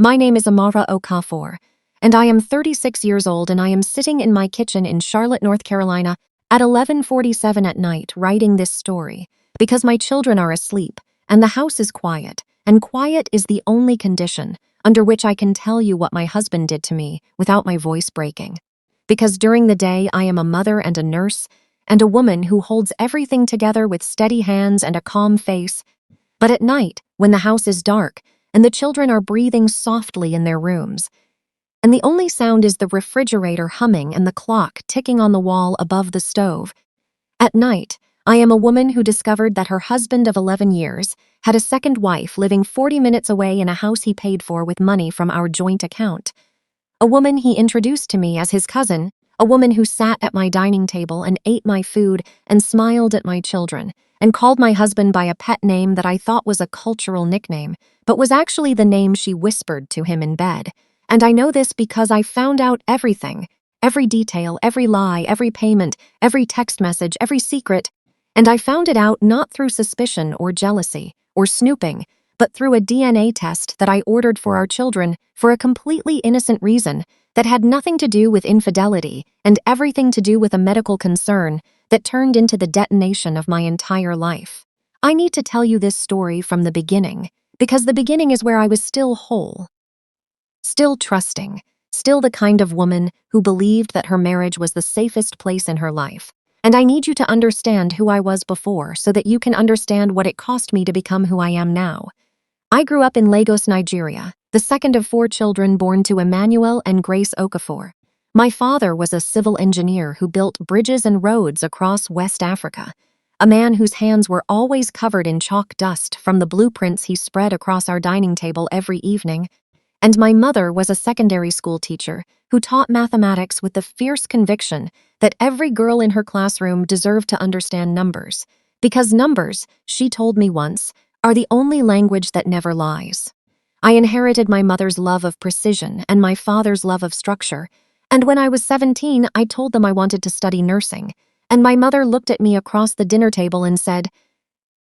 My name is Amara Okafor, and I am 36 years old, and I am sitting in my kitchen in Charlotte, North Carolina at 11:47 at night writing this story because my children are asleep and the house is quiet, and quiet is the only condition under which I can tell you what my husband did to me without my voice breaking. Because during the day I am a mother and a nurse and a woman who holds everything together with steady hands and a calm face, but at night, when the house is dark and the children are breathing softly in their rooms, and the only sound is the refrigerator humming and the clock ticking on the wall above the stove. At night, I am a woman who discovered that her husband of 11 years had a second wife living 40 minutes away in a house he paid for with money from our joint account. A woman he introduced to me as his cousin, a woman who sat at my dining table and ate my food and smiled at my children, and called my husband by a pet name that I thought was a cultural nickname, but was actually the name she whispered to him in bed. And I know this because I found out everything, every detail, every lie, every payment, every text message, every secret, and I found it out not through suspicion or jealousy or snooping, but through a DNA test that I ordered for our children for a completely innocent reason that had nothing to do with infidelity and everything to do with a medical concern that turned into the detonation of my entire life. I need to tell you this story from the beginning, because the beginning is where I was still whole, still trusting, still the kind of woman who believed that her marriage was the safest place in her life. And I need you to understand who I was before so that you can understand what it cost me to become who I am now. I grew up in Lagos, Nigeria, the second of 4 children born to Emmanuel and Grace Okafor. My father was a civil engineer who built bridges and roads across West Africa, a man whose hands were always covered in chalk dust from the blueprints he spread across our dining table every evening. And my mother was a secondary school teacher who taught mathematics with the fierce conviction that every girl in her classroom deserved to understand numbers, because numbers, she told me once, are the only language that never lies. I inherited my mother's love of precision and my father's love of structure, and when I was 17, I told them I wanted to study nursing, and my mother looked at me across the dinner table and said,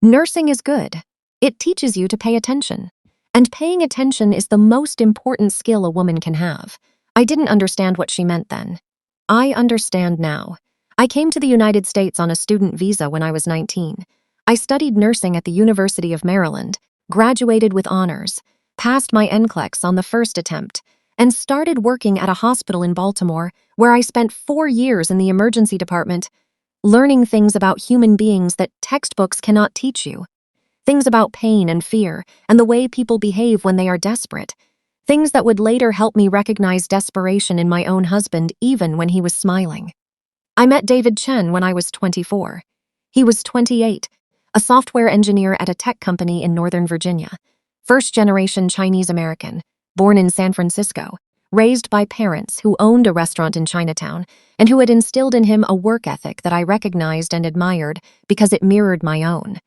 "Nursing is good. It teaches you to pay attention. And paying attention is the most important skill a woman can have." I didn't understand what she meant then. I understand now. I came to the United States on a student visa when I was 19. I studied nursing at the University of Maryland, graduated with honors, passed my NCLEX on the first attempt, and started working at a hospital in Baltimore where I spent 4 years in the emergency department, learning things about human beings that textbooks cannot teach you. Things about pain and fear and the way people behave when they are desperate. Things that would later help me recognize desperation in my own husband even when he was smiling. I met David Chen when I was 24. He was 28, a software engineer at a tech company in Northern Virginia. First-generation Chinese-American, born in San Francisco, raised by parents who owned a restaurant in Chinatown and who had instilled in him a work ethic that I recognized and admired because it mirrored my own.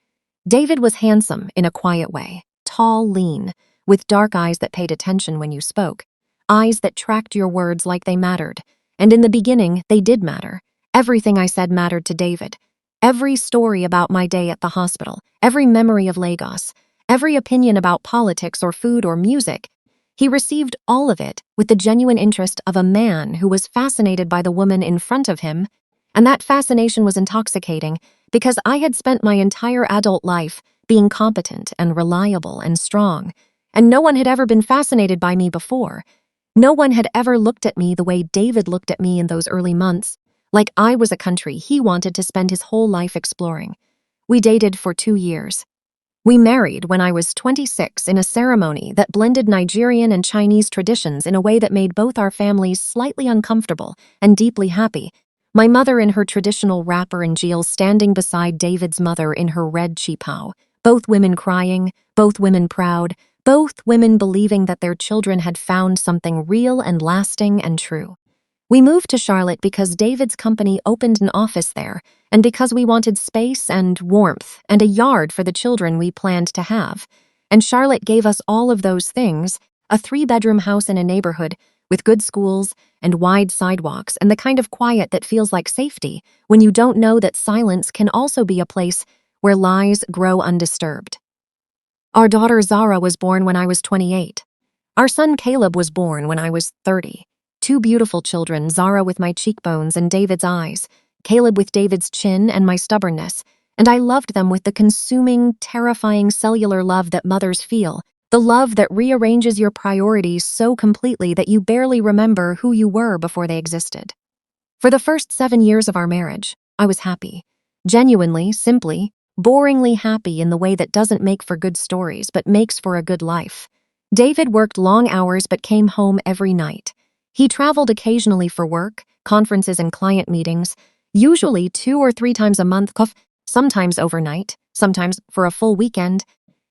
David was handsome in a quiet way, tall, lean, with dark eyes that paid attention when you spoke, eyes that tracked your words like they mattered. And in the beginning, they did matter. Everything I said mattered to David. Every story about my day at the hospital, every memory of Lagos, every opinion about politics or food or music. He received all of it with the genuine interest of a man who was fascinated by the woman in front of him, and that fascination was intoxicating because I had spent my entire adult life being competent and reliable and strong, and no one had ever been fascinated by me before. No one had ever looked at me the way David looked at me in those early months, like I was a country he wanted to spend his whole life exploring. We dated for 2 years. We married when I was 26 in a ceremony that blended Nigerian and Chinese traditions in a way that made both our families slightly uncomfortable and deeply happy. My mother in her traditional wrapper and jewel standing beside David's mother in her red qipao, both women crying, both women proud, both women believing that their children had found something real and lasting and true. We moved to Charlotte because David's company opened an office there, and because we wanted space and warmth and a yard for the children we planned to have. And Charlotte gave us all of those things, a 3-bedroom house in a neighborhood with good schools and wide sidewalks and the kind of quiet that feels like safety when you don't know that silence can also be a place where lies grow undisturbed. Our daughter Zara was born when I was 28. Our son Caleb was born when I was 30. Two beautiful children, Zara with my cheekbones and David's eyes, Caleb with David's chin and my stubbornness, and I loved them with the consuming, terrifying cellular love that mothers feel, the love that rearranges your priorities so completely that you barely remember who you were before they existed. For the first 7 years of our marriage, I was happy. Genuinely, simply, boringly happy in the way that doesn't make for good stories but makes for a good life. David worked long hours but came home every night. He traveled occasionally for work, conferences and client meetings, usually 2 or 3 times a month, sometimes overnight, sometimes for a full weekend.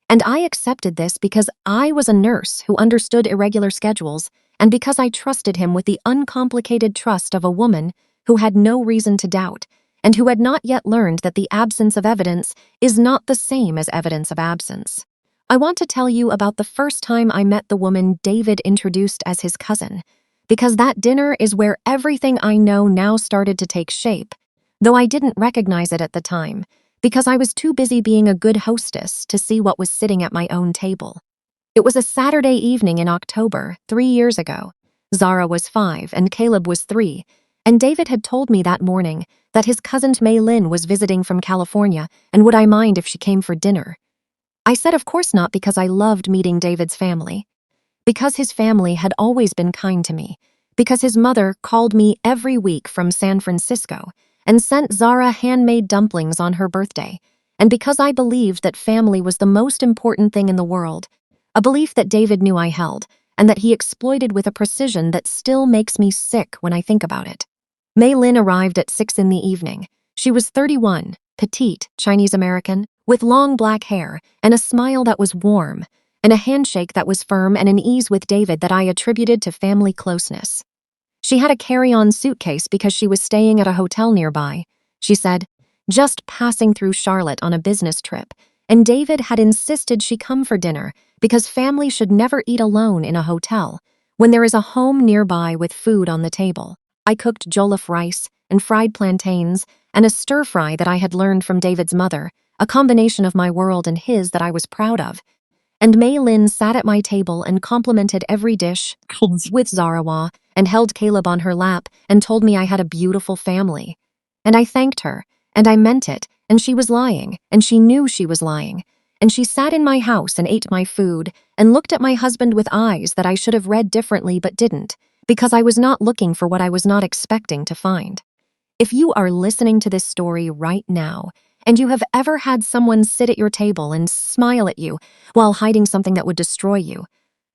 And I accepted this because I was a nurse who understood irregular schedules and because I trusted him with the uncomplicated trust of a woman who had no reason to doubt and who had not yet learned that the absence of evidence is not the same as evidence of absence. I want to tell you about the first time I met the woman David introduced as his cousin, because that dinner is where everything I know now started to take shape, though I didn't recognize it at the time, because I was too busy being a good hostess to see what was sitting at my own table. It was a Saturday evening in October, 3 years ago. Zara was 5 and Caleb was 3, and David had told me that morning that his cousin Mei Lin was visiting from California and would I mind if she came for dinner. I said of course not because I loved meeting David's family. Because his family had always been kind to me. Because his mother called me every week from San Francisco and sent Zara handmade dumplings on her birthday. And because I believed that family was the most important thing in the world, a belief that David knew I held and that he exploited with a precision that still makes me sick when I think about it. Mei Lin arrived at 6 in the evening. She was 31, petite, Chinese-American, with long black hair and a smile that was warm, and a handshake that was firm and an ease with David that I attributed to family closeness. She had a carry-on suitcase because she was staying at a hotel nearby. She said, just passing through Charlotte on a business trip, and David had insisted she come for dinner because family should never eat alone in a hotel when there is a home nearby with food on the table. I cooked jollof rice and fried plantains and a stir-fry that I had learned from David's mother, a combination of my world and his that I was proud of. And Mei Lin sat at my table and complimented every dish with Zarawa and held Caleb on her lap and told me I had a beautiful family. And I thanked her, and I meant it, and she was lying, and she knew she was lying. And she sat in my house and ate my food and looked at my husband with eyes that I should have read differently but didn't, because I was not looking for what I was not expecting to find. If you are listening to this story right now, and you have ever had someone sit at your table and smile at you while hiding something that would destroy you,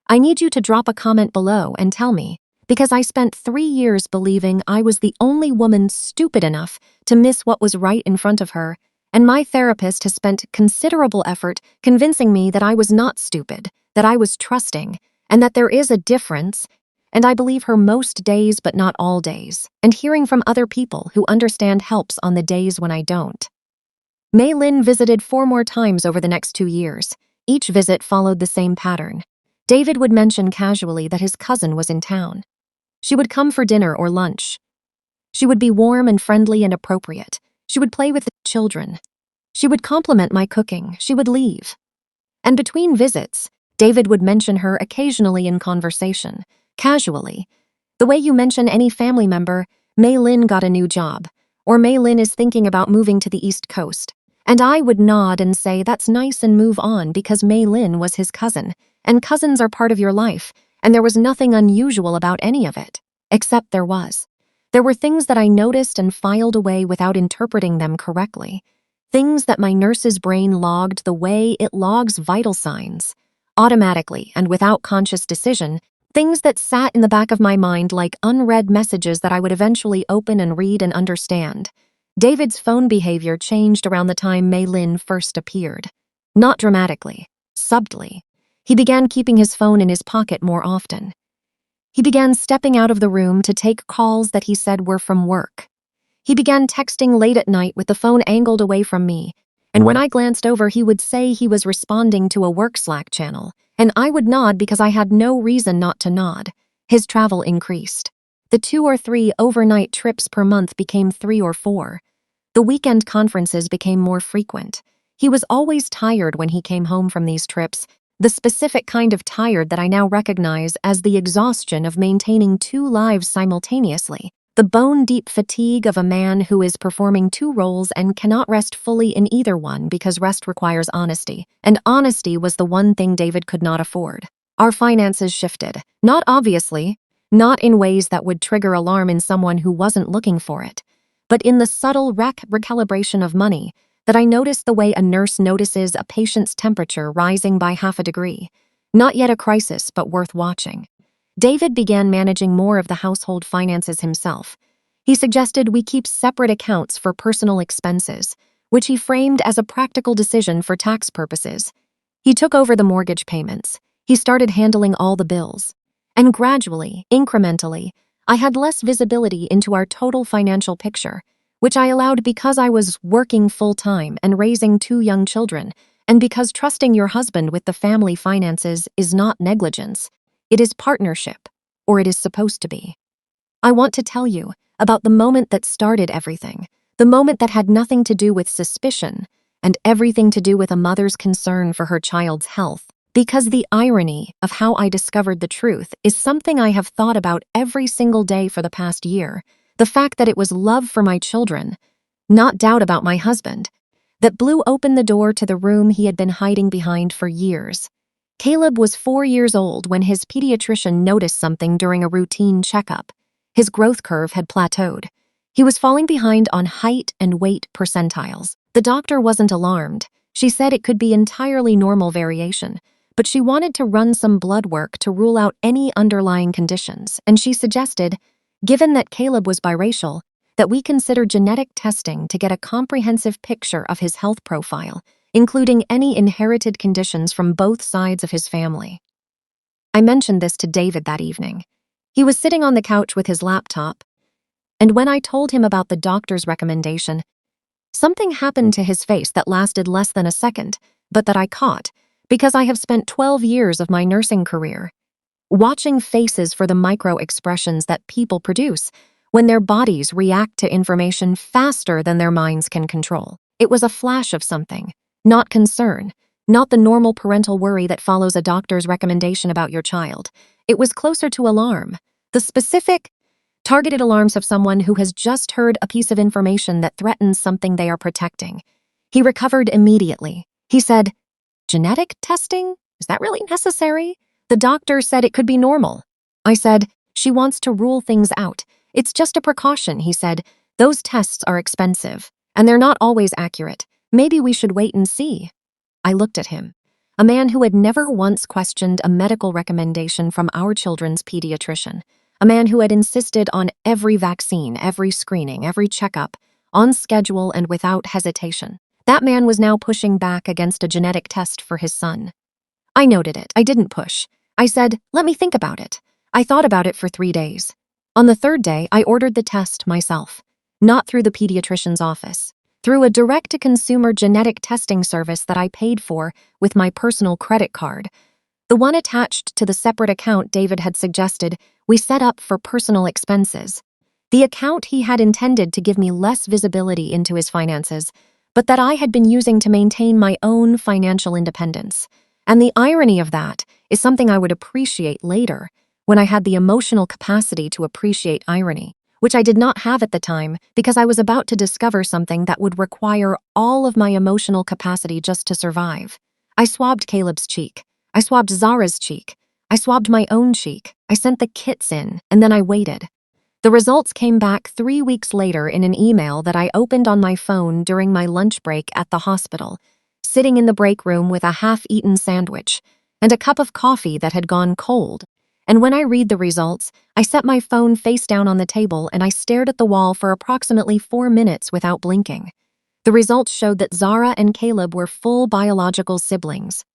I need you to drop a comment below and tell me, because I spent 3 years believing I was the only woman stupid enough to miss what was right in front of her, and my therapist has spent considerable effort convincing me that I was not stupid, that I was trusting, and that there is a difference, and I believe her most days but not all days, and hearing from other people who understand helps on the days when I don't. Mei Lin visited 4 more times over the next 2 years. Each visit followed the same pattern. David would mention casually that his cousin was in town. She would come for dinner or lunch. She would be warm and friendly and appropriate. She would play with the children. She would compliment my cooking. She would leave. And between visits, David would mention her occasionally in conversation, casually. The way you mention any family member, Mei Lin got a new job, or Mei Lin is thinking about moving to the East Coast. And I would nod and say that's nice and move on because Mei Lin was his cousin, and cousins are part of your life, and there was nothing unusual about any of it. Except there was. There were things that I noticed and filed away without interpreting them correctly. Things that my nurse's brain logged the way it logs vital signs. Automatically and without conscious decision, things that sat in the back of my mind like unread messages that I would eventually open and read and understand. David's phone behavior changed around the time Mei Lin first appeared. Not dramatically, subtly. He began keeping his phone in his pocket more often. He began stepping out of the room to take calls that he said were from work. He began texting late at night with the phone angled away from me, and when I glanced over he would say he was responding to a work Slack channel, and I would nod because I had no reason not to nod. His travel increased. The 2 or 3 overnight trips per month became 3 or 4. The weekend conferences became more frequent. He was always tired when he came home from these trips, The specific kind of tired that I now recognize as the exhaustion of maintaining two lives simultaneously. The bone-deep fatigue of a man who is performing two roles and cannot rest fully in either one because rest requires honesty, and honesty was the one thing David could not afford. Our finances shifted, not obviously, not in ways that would trigger alarm in someone who wasn't looking for it, but in the subtle recalibration of money that I noticed the way a nurse notices a patient's temperature rising by half a degree. Not yet a crisis, but worth watching. David began managing more of the household finances himself. He suggested we keep separate accounts for personal expenses, which he framed as a practical decision for tax purposes. He took over the mortgage payments. He started handling all the bills. And gradually, incrementally, I had less visibility into our total financial picture, which I allowed because I was working full-time and raising two young children, and because trusting your husband with the family finances is not negligence. It is partnership, or it is supposed to be. I want to tell you about the moment that started everything, the moment that had nothing to do with suspicion and everything to do with a mother's concern for her child's health. Because the irony of how I discovered the truth is something I have thought about every single day for the past year. The fact that it was love for my children, not doubt about my husband, that blew open the door to the room he had been hiding behind for years. Caleb was 4 years old when his pediatrician noticed something during a routine checkup. His growth curve had plateaued. He was falling behind on height and weight percentiles. The doctor wasn't alarmed. She said it could be entirely normal variation, but she wanted to run some blood work to rule out any underlying conditions, and she suggested, given that Caleb was biracial, that we consider genetic testing to get a comprehensive picture of his health profile, including any inherited conditions from both sides of his family. I mentioned this to David that evening. He was sitting on the couch with his laptop, and when I told him about the doctor's recommendation, something happened to his face that lasted less than a second, but that I caught, because I have spent 12 years of my nursing career watching faces for the micro-expressions that people produce when their bodies react to information faster than their minds can control. It was a flash of something. Not concern, not the normal parental worry that follows a doctor's recommendation about your child. It was closer to alarm, the specific, targeted alarms of someone who has just heard a piece of information that threatens something they are protecting. He recovered immediately. He said, "Genetic testing? Is that really necessary? The doctor said it could be normal." I said, "She wants to rule things out. It's just a precaution," he said. "Those tests are expensive, and they're not always accurate. Maybe we should wait and see." I looked at him, a man who had never once questioned a medical recommendation from our children's pediatrician, a man who had insisted on every vaccine, every screening, every checkup, on schedule and without hesitation. That man was now pushing back against a genetic test for his son. I noted it. I didn't push. I said, "Let me think about it." I thought about it for 3 days. On the third day, I ordered the test myself, not through the pediatrician's office, through a direct-to-consumer genetic testing service that I paid for with my personal credit card, the one attached to the separate account David had suggested we set up for personal expenses. The account he had intended to give me less visibility into his finances, but that I had been using to maintain my own financial independence. And the irony of that is something I would appreciate later, when I had the emotional capacity to appreciate irony, which I did not have at the time because I was about to discover something that would require all of my emotional capacity just to survive. I swabbed Caleb's cheek. I swabbed Zara's cheek. I swabbed my own cheek. I sent the kits in, and then I waited. The results came back 3 weeks later in an email that I opened on my phone during my lunch break at the hospital, sitting in the break room with a half-eaten sandwich and a cup of coffee that had gone cold. And when I read the results, I set my phone face down on the table and I stared at the wall for approximately 4 minutes without blinking. The results showed that Zara and Caleb were full biological siblings.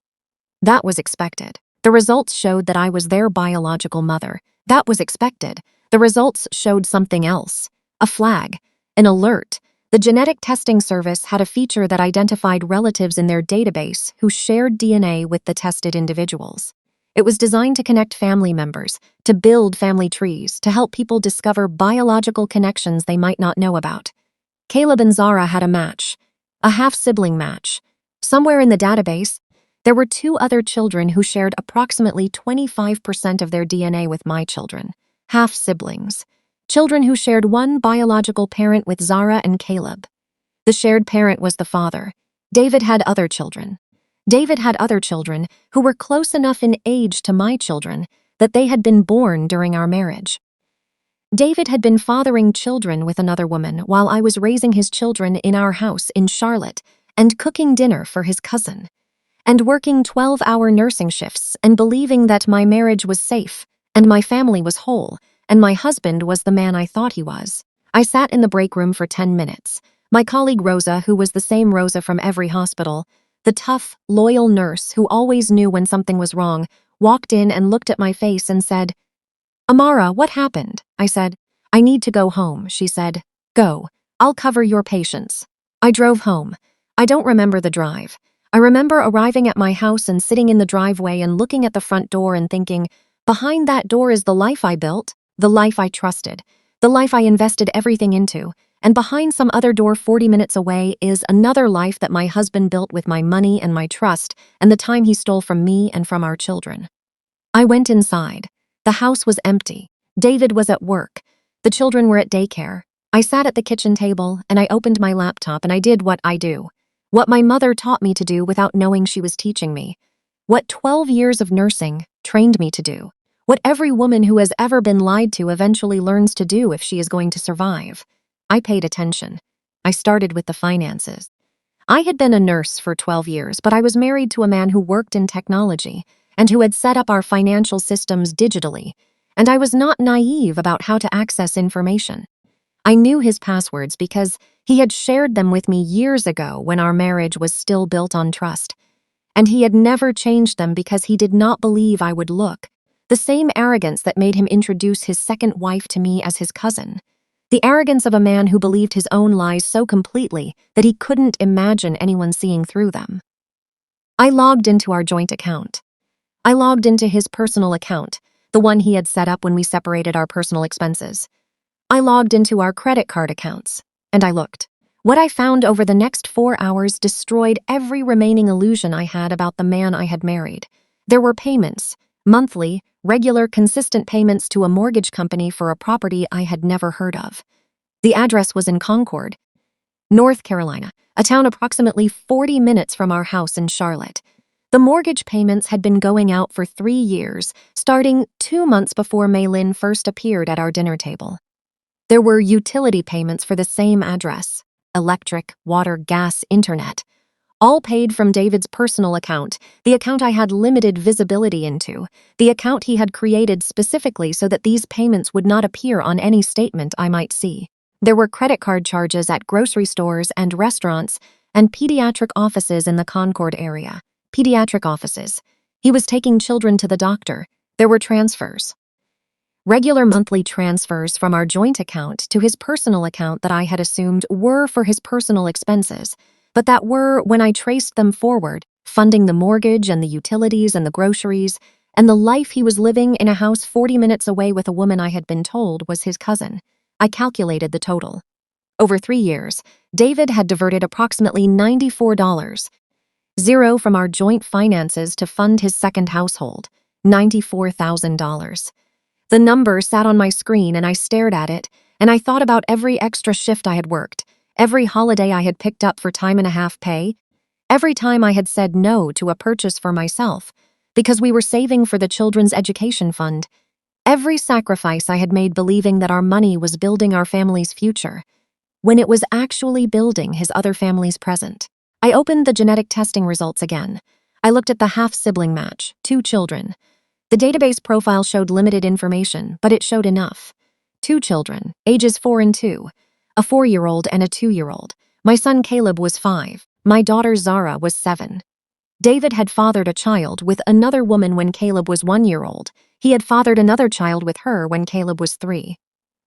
That was expected. The results showed that I was their biological mother. That was expected. The results showed something else. A flag. An alert. The genetic testing service had a feature that identified relatives in their database who shared DNA with the tested individuals. It was designed to connect family members, to build family trees, to help people discover biological connections they might not know about. Caleb and Zara had a match, a half-sibling match. Somewhere in the database, There were two other children who shared approximately 25% of their DNA with my children, half-siblings, children who shared one biological parent with Zara and Caleb. The shared parent was the father. David had other children. David had other children who were close enough in age to my children that they had been born during our marriage. David had been fathering children with another woman while I was raising his children in our house in Charlotte and cooking dinner for his cousin, and working 12-hour nursing shifts and believing that my marriage was safe and my family was whole and my husband was the man I thought he was. I sat in the break room for 10 minutes. My colleague Rosa, who was the same Rosa from every hospital, the tough, loyal nurse who always knew when something was wrong, walked in and looked at my face and said, "Amara, what happened?" I said, "I need to go home," she said. "Go. I'll cover your patients." I drove home. I don't remember the drive. I remember arriving at my house and sitting in the driveway and looking at the front door and thinking, behind that door is the life I built, the life I trusted, the life I invested everything into, and behind some other door 40 minutes away is another life that my husband built with my money and my trust and the time he stole from me and from our children. I went inside. The house was empty. David was at work. The children were at daycare. I sat at the kitchen table and I opened my laptop and I did what I do. What my mother taught me to do without knowing she was teaching me. What 12 years of nursing trained me to do. What every woman who has ever been lied to eventually learns to do if she is going to survive. I paid attention. I started with the finances. I had been a nurse for 12 years, but I was married to a man who worked in technology and who had set up our financial systems digitally, and I was not naive about how to access information. I knew his passwords because he had shared them with me years ago when our marriage was still built on trust, and he had never changed them because he did not believe I would look. The same arrogance that made him introduce his second wife to me as his cousin. The arrogance of a man who believed his own lies so completely that he couldn't imagine anyone seeing through them. I logged into our joint account. I logged into his personal account, the one he had set up when we separated our personal expenses. I logged into our credit card accounts, and I looked. What I found over the next 4 hours destroyed every remaining illusion I had about the man I had married. There were payments, monthly, regular, consistent payments to a mortgage company for a property I had never heard of. The address was in Concord, North Carolina, a town approximately 40 minutes from our house in Charlotte. The mortgage payments had been going out for 3 years, starting 2 months before Maylin first appeared at our dinner table. There were utility payments for the same address: electric, water, gas, internet, all paid from David's personal account, the account I had limited visibility into, the account he had created specifically so that these payments would not appear on any statement I might see. There were credit card charges at grocery stores and restaurants and pediatric offices in the Concord area. Pediatric offices. He was taking children to the doctor. There were transfers. Regular monthly transfers from our joint account to his personal account that I had assumed were for his personal expenses, but that were, when I traced them forward, funding the mortgage and the utilities and the groceries, and the life he was living in a house 40 minutes away with a woman I had been told was his cousin. I calculated the total. Over 3 years, David had diverted approximately $94, zero from our joint finances to fund his second household, $94,000. The number sat on my screen and I stared at it, and I thought about every extra shift I had worked, every holiday I had picked up for time-and-a-half pay, every time I had said no to a purchase for myself, because we were saving for the children's education fund, every sacrifice I had made believing that our money was building our family's future, when it was actually building his other family's present. I opened the genetic testing results again. I looked at the half-sibling match, 2 children. The database profile showed limited information, but it showed enough. 2 children, ages 4 and 2, a 4-year-old and a 2-year-old. My son Caleb was 5. My daughter Zara was 7. David had fathered a child with another woman when Caleb was 1-year-old. He had fathered another child with her when Caleb was 3.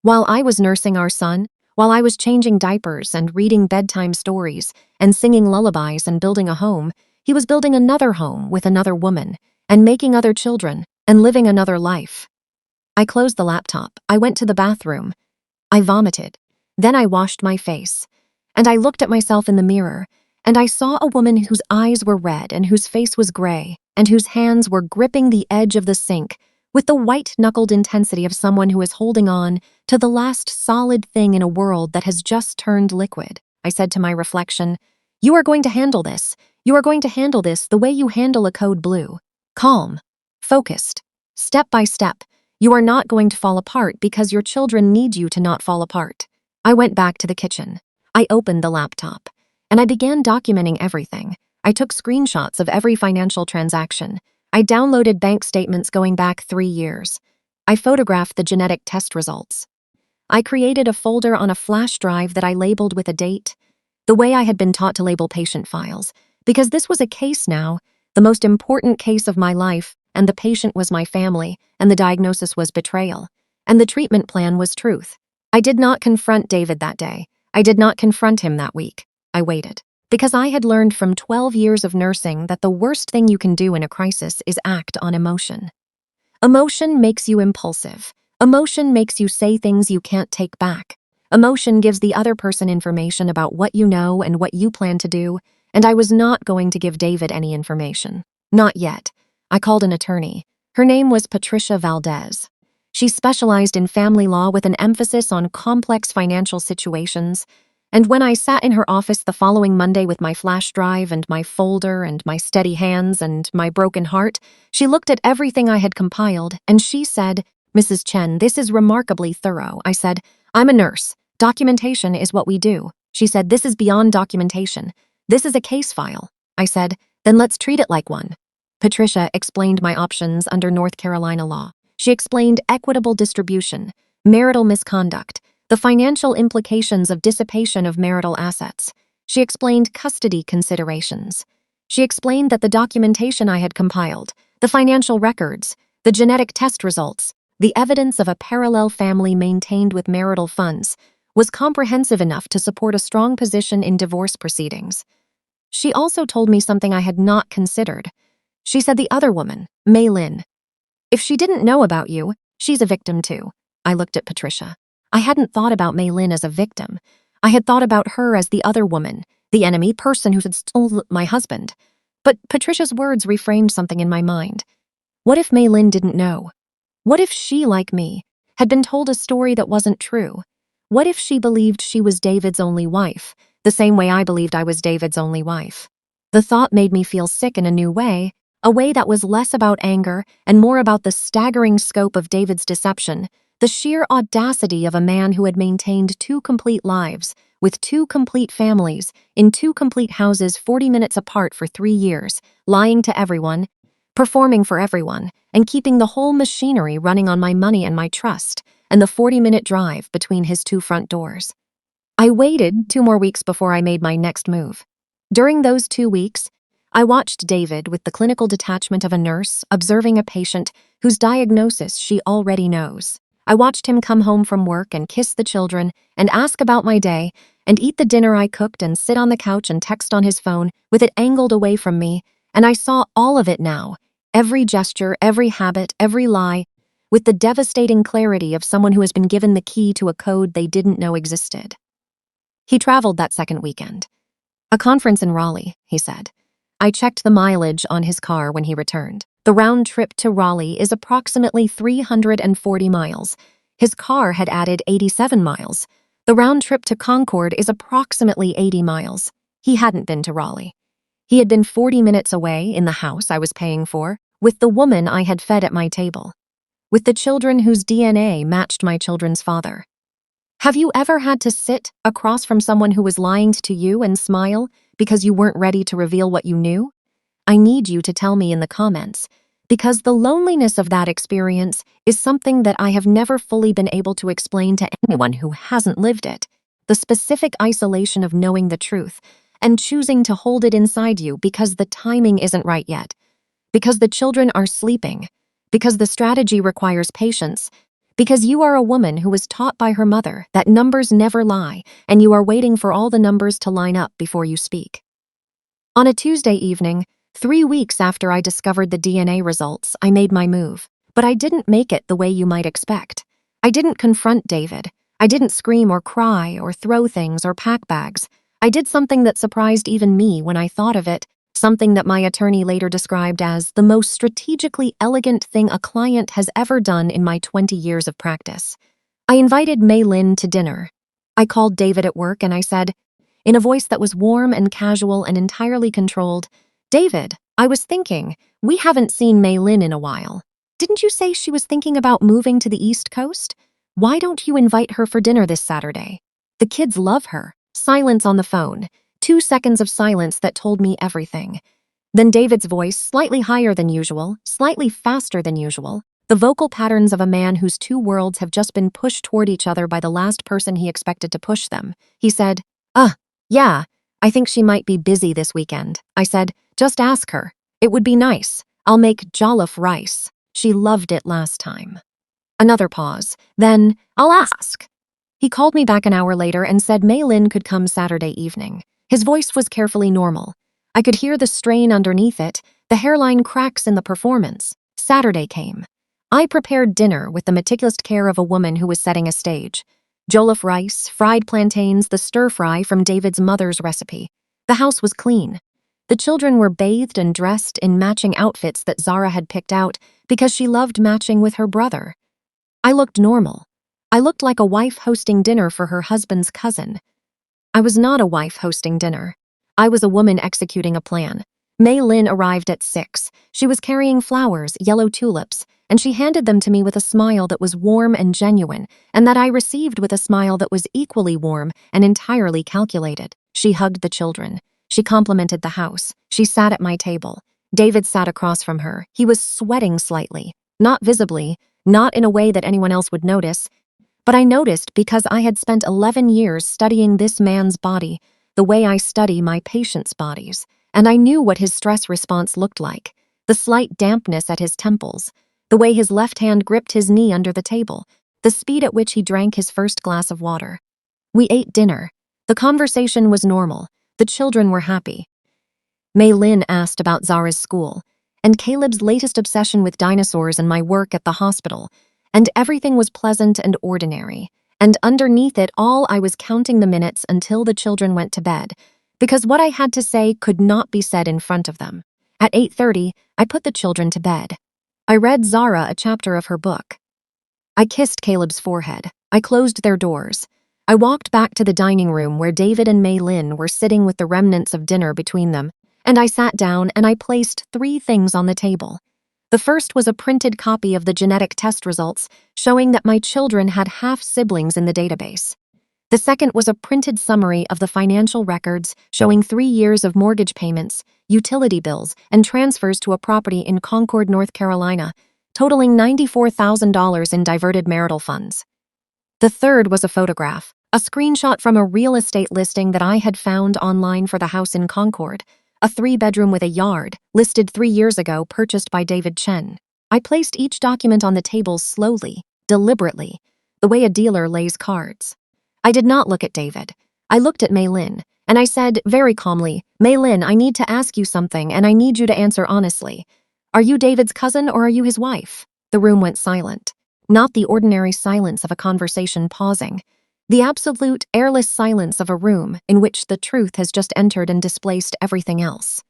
While I was nursing our son, while I was changing diapers and reading bedtime stories and singing lullabies and building a home, he was building another home with another woman and making other children and living another life. I closed the laptop. I went to the bathroom. I vomited. Then I washed my face. And I looked at myself in the mirror, and I saw a woman whose eyes were red and whose face was gray and whose hands were gripping the edge of the sink with the white-knuckled intensity of someone who is holding on to the last solid thing in a world that has just turned liquid. I said to my reflection, "You are going to handle this. You are going to handle this the way you handle a code blue. Calm, focused, step by step. You are not going to fall apart because your children need you to not fall apart." I went back to the kitchen. I opened the laptop, and I began documenting everything. I took screenshots of every financial transaction. I downloaded bank statements going back 3 years. I photographed the genetic test results. I created a folder on a flash drive that I labeled with a date, the way I had been taught to label patient files, because this was a case now, the most important case of my life, and the patient was my family, and the diagnosis was betrayal, and the treatment plan was truth. I did not confront David that day. I did not confront him that week. I waited. Because I had learned from 12 years of nursing that the worst thing you can do in a crisis is act on emotion. Emotion makes you impulsive. Emotion makes you say things you can't take back. Emotion gives the other person information about what you know and what you plan to do, and I was not going to give David any information. Not yet. I called an attorney. Her name was Patricia Valdez. She specialized in family law with an emphasis on complex financial situations. And when I sat in her office the following Monday with my flash drive and my folder and my steady hands and my broken heart, she looked at everything I had compiled and she said, "Mrs. Chen, this is remarkably thorough." I said, "I'm a nurse. Documentation is what we do." She said, "This is beyond documentation. This is a case file." I said, "Then let's treat it like one." Patricia explained my options under North Carolina law. She explained equitable distribution, marital misconduct, the financial implications of dissipation of marital assets. She explained custody considerations. She explained that the documentation I had compiled, the financial records, the genetic test results, the evidence of a parallel family maintained with marital funds, was comprehensive enough to support a strong position in divorce proceedings. She also told me something I had not considered. She said the other woman, Mei Lin, "If she didn't know about you, she's a victim too." I looked at Patricia. I hadn't thought about Mei Lin as a victim. I had thought about her as the other woman, the enemy person who had stolen my husband. But Patricia's words reframed something in my mind. What if Mei Lin didn't know? What if she, like me, had been told a story that wasn't true? What if she believed she was David's only wife, the same way I believed I was David's only wife? The thought made me feel sick in a new way, a way that was less about anger and more about the staggering scope of David's deception, the sheer audacity of a man who had maintained 2 complete lives, with 2 complete families, in 2 complete houses 40 minutes apart for 3 years, lying to everyone, performing for everyone, and keeping the whole machinery running on my money and my trust, and the 40-minute drive between his 2 front doors. I waited 2 more weeks before I made my next move. During those 2 weeks, I watched David with the clinical detachment of a nurse observing a patient whose diagnosis she already knows. I watched him come home from work and kiss the children and ask about my day and eat the dinner I cooked and sit on the couch and text on his phone with it angled away from me, and I saw all of it now, every gesture, every habit, every lie, with the devastating clarity of someone who has been given the key to a code they didn't know existed. He traveled that second weekend. "A conference in Raleigh," he said. I checked the mileage on his car when he returned. The round trip to Raleigh is approximately 340 miles. His car had added 87 miles. The round trip to Concord is approximately 80 miles. He hadn't been to Raleigh. He had been 40 minutes away in the house I was paying for, with the woman I had fed at my table, with the children whose DNA matched my children's father. Have you ever had to sit across from someone who was lying to you and smile because you weren't ready to reveal what you knew? I need you to tell me in the comments, because the loneliness of that experience is something that I have never fully been able to explain to anyone who hasn't lived it. The specific isolation of knowing the truth and choosing to hold it inside you because the timing isn't right yet, because the children are sleeping, because the strategy requires patience, because you are a woman who was taught by her mother that numbers never lie and you are waiting for all the numbers to line up before you speak. On a Tuesday evening, 3 weeks after I discovered the DNA results, I made my move, but I didn't make it the way you might expect. I didn't confront David. I didn't scream or cry or throw things or pack bags. I did something that surprised even me when I thought of it, something that my attorney later described as the most strategically elegant thing a client has ever done in my 20 years of practice. I invited Mei Lin to dinner. I called David at work and I said, in a voice that was warm and casual and entirely controlled, "David, I was thinking, we haven't seen Mei Lin in a while. Didn't you say she was thinking about moving to the East Coast? Why don't you invite her for dinner this Saturday? The kids love her." Silence on the phone. 2 seconds of silence that told me everything. Then David's voice, slightly higher than usual, slightly faster than usual, the vocal patterns of a man whose two worlds have just been pushed toward each other by the last person he expected to push them. He said, yeah, I think she might be busy this weekend." I said, "Just ask her. It would be nice. I'll make jollof rice. She loved it last time." Another pause. Then, "I'll ask." He called me back an hour later and said Mei Lin could come Saturday evening. His voice was carefully normal. I could hear the strain underneath it, the hairline cracks in the performance. Saturday came. I prepared dinner with the meticulous care of a woman who was setting a stage. Jollof rice, fried plantains, the stir-fry from David's mother's recipe. The house was clean. The children were bathed and dressed in matching outfits that Zara had picked out because she loved matching with her brother. I looked normal. I looked like a wife hosting dinner for her husband's cousin. I was not a wife hosting dinner. I was a woman executing a plan. Mei Lin arrived at 6. She was carrying flowers, yellow tulips, and she handed them to me with a smile that was warm and genuine, and that I received with a smile that was equally warm and entirely calculated. She hugged the children. She complimented the house. She sat at my table. David sat across from her. He was sweating slightly, not visibly, not in a way that anyone else would notice, but I noticed because I had spent 11 years studying this man's body, the way I study my patients' bodies, and I knew what his stress response looked like, the slight dampness at his temples, the way his left hand gripped his knee under the table, the speed at which he drank his first glass of water. We ate dinner. The conversation was normal. The children were happy. Mei Lin asked about Zara's school, and Caleb's latest obsession with dinosaurs and my work at the hospital, and everything was pleasant and ordinary. And underneath it all, I was counting the minutes until the children went to bed, because what I had to say could not be said in front of them. At 8:30, I put the children to bed. I read Zara a chapter of her book. I kissed Caleb's forehead. I closed their doors. I walked back to the dining room where David and Mei Lin were sitting with the remnants of dinner between them, and I sat down and I placed 3 things on the table. The first was a printed copy of the genetic test results showing that my children had half-siblings in the database. The second was a printed summary of the financial records showing 3 years of mortgage payments, utility bills, and transfers to a property in Concord, North Carolina, totaling $94,000 in diverted marital funds. The third was a photograph, a screenshot from a real estate listing that I had found online for the house in Concord, a 3-bedroom with a yard, listed 3 years ago, purchased by David Chen. I placed each document on the table slowly, deliberately, the way a dealer lays cards. I did not look at David. I looked at Mei Lin, and I said very calmly, "Mei Lin, I need to ask you something, and I need you to answer honestly. Are you David's cousin or are you his wife?" The room went silent. Not the ordinary silence of a conversation pausing. The absolute, airless silence of a room in which the truth has just entered and displaced everything else.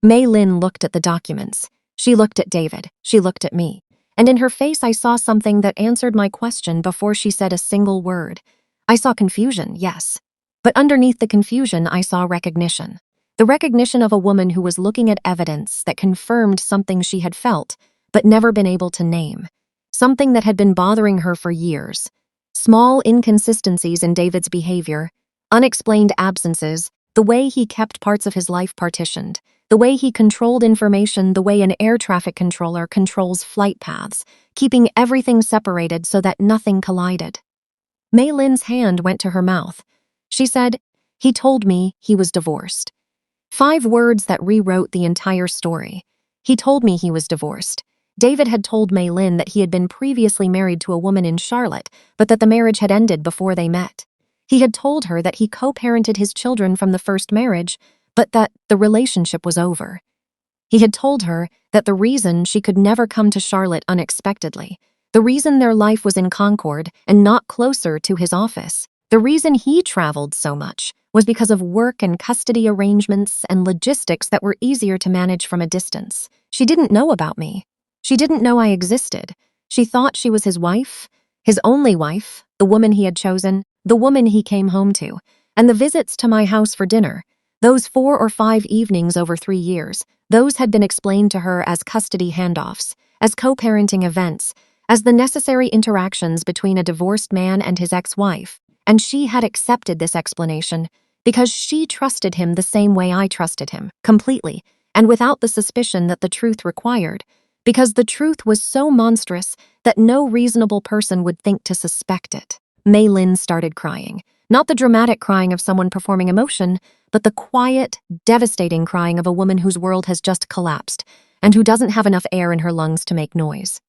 Mei Lin looked at the documents. She looked at David. She looked at me. And in her face I saw something that answered my question before she said a single word. I saw confusion, yes. But underneath the confusion I saw recognition. The recognition of a woman who was looking at evidence that confirmed something she had felt, but never been able to name. Something that had been bothering her for years. Small inconsistencies in David's behavior, unexplained absences, the way he kept parts of his life partitioned, the way he controlled information the way an air traffic controller controls flight paths, keeping everything separated so that nothing collided. Mei Lin's hand went to her mouth. She said, "He told me he was divorced." 5 words that rewrote the entire story. He told me he was divorced. David had told Mei Lin that he had been previously married to a woman in Charlotte, but that the marriage had ended before they met. He had told her that he co-parented his children from the first marriage, but that the relationship was over. He had told her that the reason she could never come to Charlotte unexpectedly, the reason their life was in Concord and not closer to his office, the reason he traveled so much, was because of work and custody arrangements and logistics that were easier to manage from a distance. She didn't know about me. She didn't know I existed. She thought she was his wife, his only wife, the woman he had chosen, the woman he came home to, and the visits to my house for dinner, those 4 or 5 evenings over 3 years, those had been explained to her as custody handoffs, as co-parenting events, as the necessary interactions between a divorced man and his ex-wife, and she had accepted this explanation because she trusted him the same way I trusted him, completely, and without the suspicion that the truth required, because the truth was so monstrous that no reasonable person would think to suspect it. Mei Lin started crying, not the dramatic crying of someone performing emotion, but the quiet, devastating crying of a woman whose world has just collapsed and who doesn't have enough air in her lungs to make noise.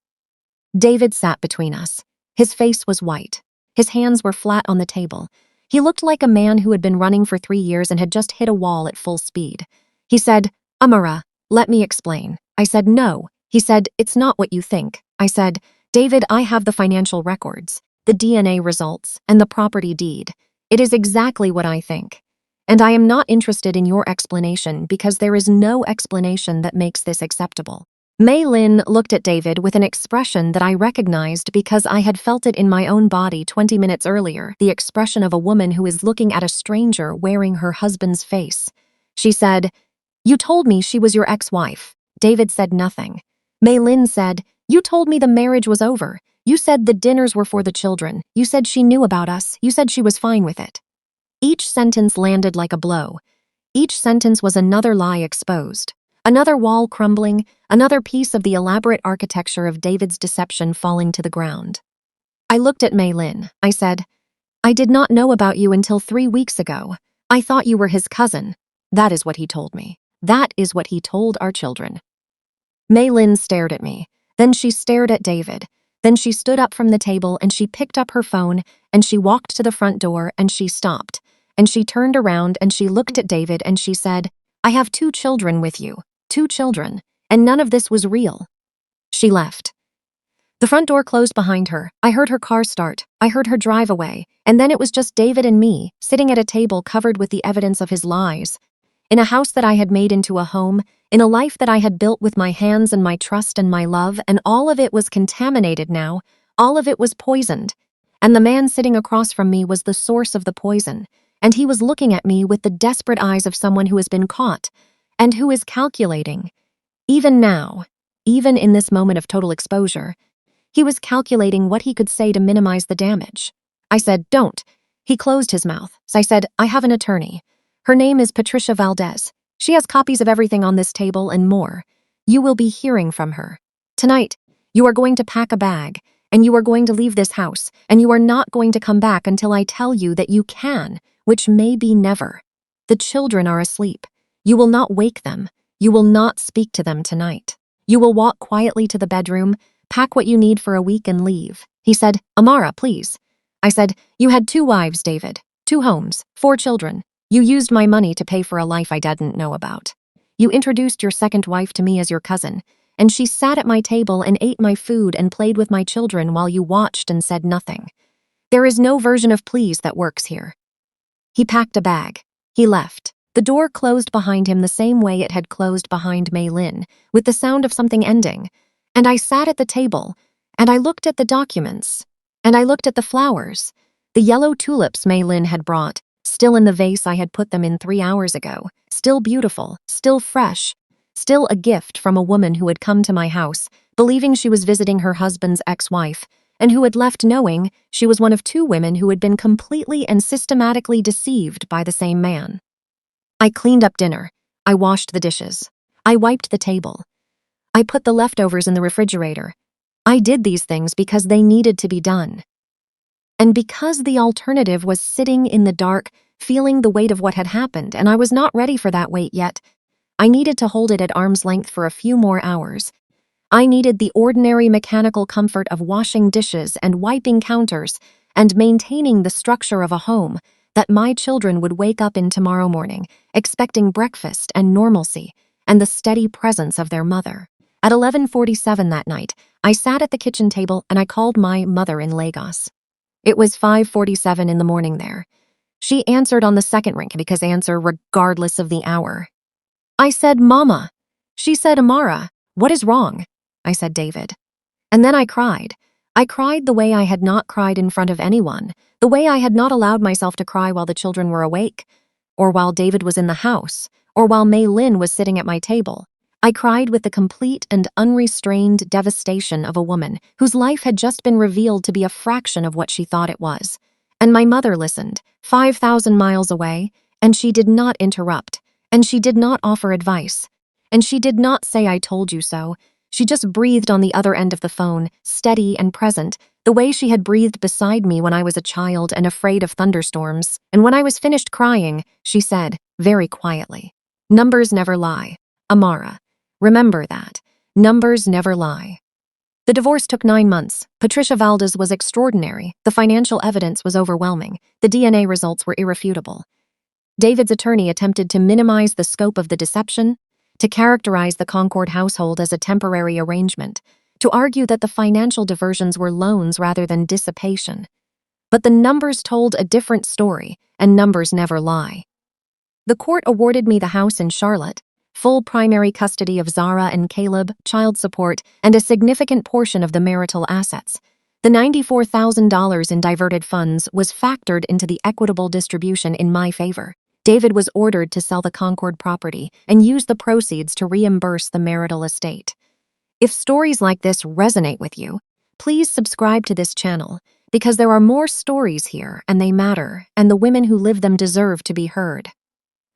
David sat between us. His face was white. His hands were flat on the table. He looked like a man who had been running for 3 years and had just hit a wall at full speed. He said, "Amara, let me explain." I said, "No." He said, "It's not what you think." I said, "David, I have the financial records, the DNA results, and the property deed. It is exactly what I think. And I am not interested in your explanation because there is no explanation that makes this acceptable." Mei Lin looked at David with an expression that I recognized because I had felt it in my own body 20 minutes earlier, the expression of a woman who is looking at a stranger wearing her husband's face. She said, "You told me she was your ex-wife." David said nothing. Mei Lin said, "You told me the marriage was over. You said the dinners were for the children. You said she knew about us. You said she was fine with it." Each sentence landed like a blow. Each sentence was another lie exposed. Another wall crumbling, another piece of the elaborate architecture of David's deception falling to the ground. I looked at Mei Lin. I said, "I did not know about you until 3 weeks ago. I thought you were his cousin." That is what he told me. That is what he told our children. Mei Lin stared at me. Then she stared at David. Then she stood up from the table and she picked up her phone and she walked to the front door and she stopped. And she turned around and she looked at David and she said, "I have 2 children with you. 2 children. And none of this was real." She left. The front door closed behind her. I heard her car start. I heard her drive away. And then it was just David and me, sitting at a table covered with the evidence of his lies. In a house that I had made into a home, in a life that I had built with my hands and my trust and my love, and all of it was contaminated now. All of it was poisoned. And the man sitting across from me was the source of the poison. And he was looking at me with the desperate eyes of someone who has been caught, and who is calculating. Even now, even in this moment of total exposure, he was calculating what he could say to minimize the damage. I said, "Don't." He closed his mouth. So I said, "I have an attorney. Her name is Patricia Valdez. She has copies of everything on this table and more. You will be hearing from her. Tonight, you are going to pack a bag, and you are going to leave this house, and you are not going to come back until I tell you that you can, which may be never. The children are asleep. You will not wake them. You will not speak to them tonight. You will walk quietly to the bedroom, pack what you need for a week and leave." He said, "Amara, please." I said, "You had 2 wives, David. 2 homes, 4 children. You used my money to pay for a life I didn't know about. You introduced your second wife to me as your cousin, and she sat at my table and ate my food and played with my children while you watched and said nothing. There is no version of please that works here." He packed a bag. He left. The door closed behind him the same way it had closed behind Mei Lin, with the sound of something ending. And I sat at the table, and I looked at the documents, and I looked at the flowers, the yellow tulips Mei Lin had brought, still in the vase I had put them in 3 hours ago, still beautiful, still fresh, still a gift from a woman who had come to my house, believing she was visiting her husband's ex-wife, and who had left knowing she was one of 2 women who had been completely and systematically deceived by the same man. I cleaned up dinner. I washed the dishes. I wiped the table. I put the leftovers in the refrigerator. I did these things because they needed to be done. And because the alternative was sitting in the dark, feeling the weight of what had happened, and I was not ready for that weight yet, I needed to hold it at arm's length for a few more hours. I needed the ordinary mechanical comfort of washing dishes and wiping counters and maintaining the structure of a home that my children would wake up in tomorrow morning, expecting breakfast and normalcy and the steady presence of their mother. At 11:47 that night, I sat at the kitchen table and I called my mother in Lagos. It was 5:47 in the morning there. She answered on the second ring because answer regardless of the hour. I said, Mama. She said, Amara, what is wrong? I said, David. And then I cried. I cried the way I had not cried in front of anyone, the way I had not allowed myself to cry while the children were awake, or while David was in the house, or while Mei Lin was sitting at my table. I cried with the complete and unrestrained devastation of a woman whose life had just been revealed to be a fraction of what she thought it was. And my mother listened, 5,000 miles away, and she did not interrupt, and she did not offer advice, and she did not say I told you so. She just breathed on the other end of the phone, steady and present, the way she had breathed beside me when I was a child and afraid of thunderstorms. And when I was finished crying, she said, very quietly, numbers never lie. Amara, remember that. Numbers never lie. The divorce took 9 months. Patricia Valdez was extraordinary. The financial evidence was overwhelming. The DNA results were irrefutable. David's attorney attempted to minimize the scope of the deception, to characterize the Concord household as a temporary arrangement, to argue that the financial diversions were loans rather than dissipation. But the numbers told a different story, and numbers never lie. The court awarded me the house in Charlotte, full primary custody of Zara and Caleb, child support, and a significant portion of the marital assets. The $94,000 in diverted funds was factored into the equitable distribution in my favor. David was ordered to sell the Concord property and use the proceeds to reimburse the marital estate. If stories like this resonate with you, please subscribe to this channel because there are more stories here and they matter, and the women who live them deserve to be heard.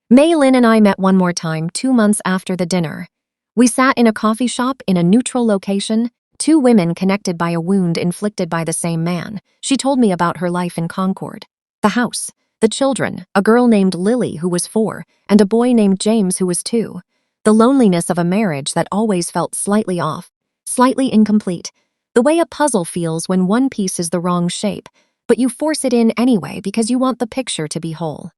Mei Lin and I met one more time 2 months after the dinner. We sat in a coffee shop in a neutral location, 2 women connected by a wound inflicted by the same man. She told me about her life in Concord, the house, the children, a girl named Lily who was 4, and a boy named James who was 2. The loneliness of a marriage that always felt slightly off, slightly incomplete, the way a puzzle feels when one piece is the wrong shape, but you force it in anyway because you want the picture to be whole.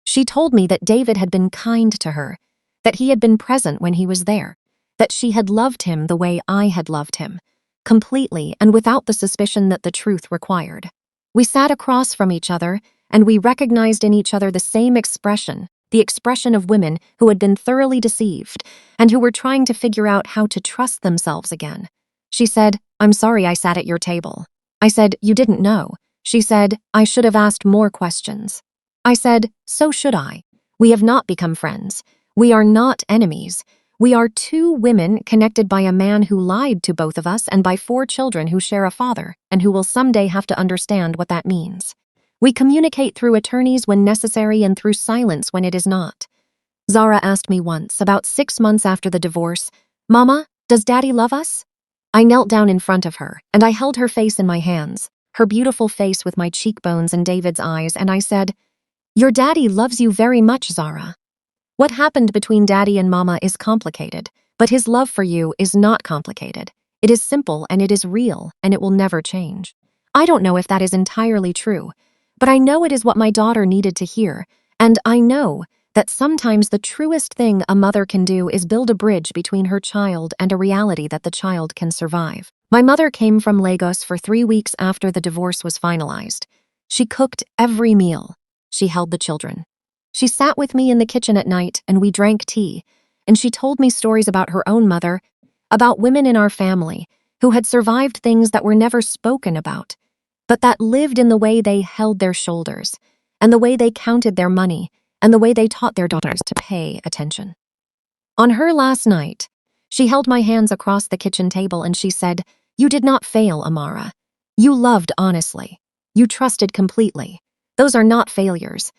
She told me that David had been kind to her, that he had been present when he was there, that she had loved him the way I had loved him, completely and without the suspicion that the truth required. We sat across from each other, and we recognized in each other the same expression, the expression of women who had been thoroughly deceived and who were trying to figure out how to trust themselves again. She said, I'm sorry I sat at your table. I said, you didn't know. She said, I should have asked more questions. I said, so should I. We have not become friends. We are not enemies. We are 2 women connected by a man who lied to both of us and by 4 children who share a father and who will someday have to understand what that means. We communicate through attorneys when necessary and through silence when it is not. Zara asked me once, about 6 months after the divorce, Mama, does Daddy love us? I knelt down in front of her, and I held her face in my hands, her beautiful face with my cheekbones and David's eyes, and I said, your daddy loves you very much, Zara. What happened between Daddy and Mama is complicated, but his love for you is not complicated. It is simple and it is real, and it will never change. I don't know if that is entirely true, but I know it is what my daughter needed to hear, and I know that sometimes the truest thing a mother can do is build a bridge between her child and a reality that the child can survive. My mother came from Lagos for 3 weeks after the divorce was finalized. She cooked every meal. She held the children. She sat with me in the kitchen at night and we drank tea, and she told me stories about her own mother, about women in our family who had survived things that were never spoken about, but that lived in the way they held their shoulders, and the way they counted their money, and the way they taught their daughters to pay attention. On her last night, she held my hands across the kitchen table and she said, you did not fail, Amara. You loved honestly. You trusted completely. Those are not failures.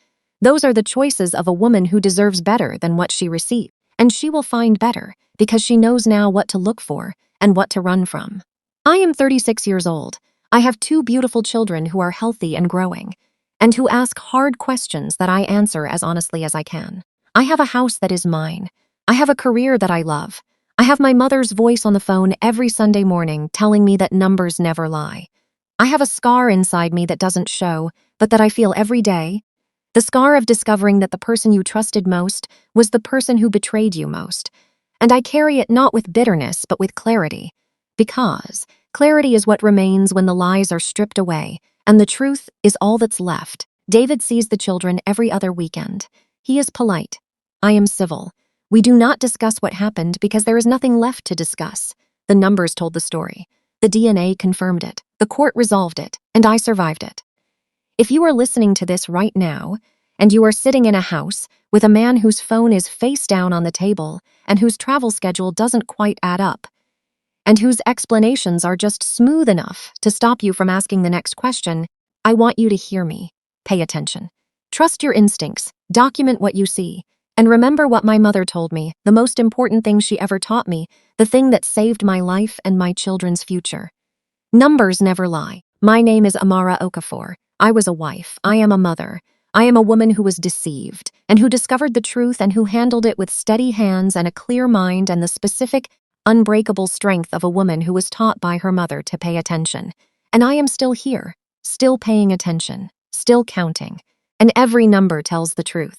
Those are the choices of a woman who deserves better than what she received, and she will find better because she knows now what to look for and what to run from. I am 36 years old. I have 2 beautiful children who are healthy and growing, and who ask hard questions that I answer as honestly as I can. I have a house that is mine. I have a career that I love. I have my mother's voice on the phone every Sunday morning telling me that numbers never lie. I have a scar inside me that doesn't show, but that I feel every day. The scar of discovering that the person you trusted most was the person who betrayed you most. And I carry it not with bitterness, but with clarity. Because clarity is what remains when the lies are stripped away, and the truth is all that's left. David sees the children every other weekend. He is polite. I am civil. We do not discuss what happened because there is nothing left to discuss. The numbers told the story. The DNA confirmed it. The court resolved it, and I survived it. If you are listening to this right now, and you are sitting in a house with a man whose phone is face down on the table and whose travel schedule doesn't quite add up, and whose explanations are just smooth enough to stop you from asking the next question, I want you to hear me. Pay attention. Trust your instincts. Document what you see. And remember what my mother told me, the most important thing she ever taught me, the thing that saved my life and my children's future. Numbers never lie. My name is Amara Okafor. I was a wife. I am a mother. I am a woman who was deceived and who discovered the truth and who handled it with steady hands and a clear mind and the specific, unbreakable strength of a woman who was taught by her mother to pay attention. And I am still here, still paying attention, still counting. And every number tells the truth.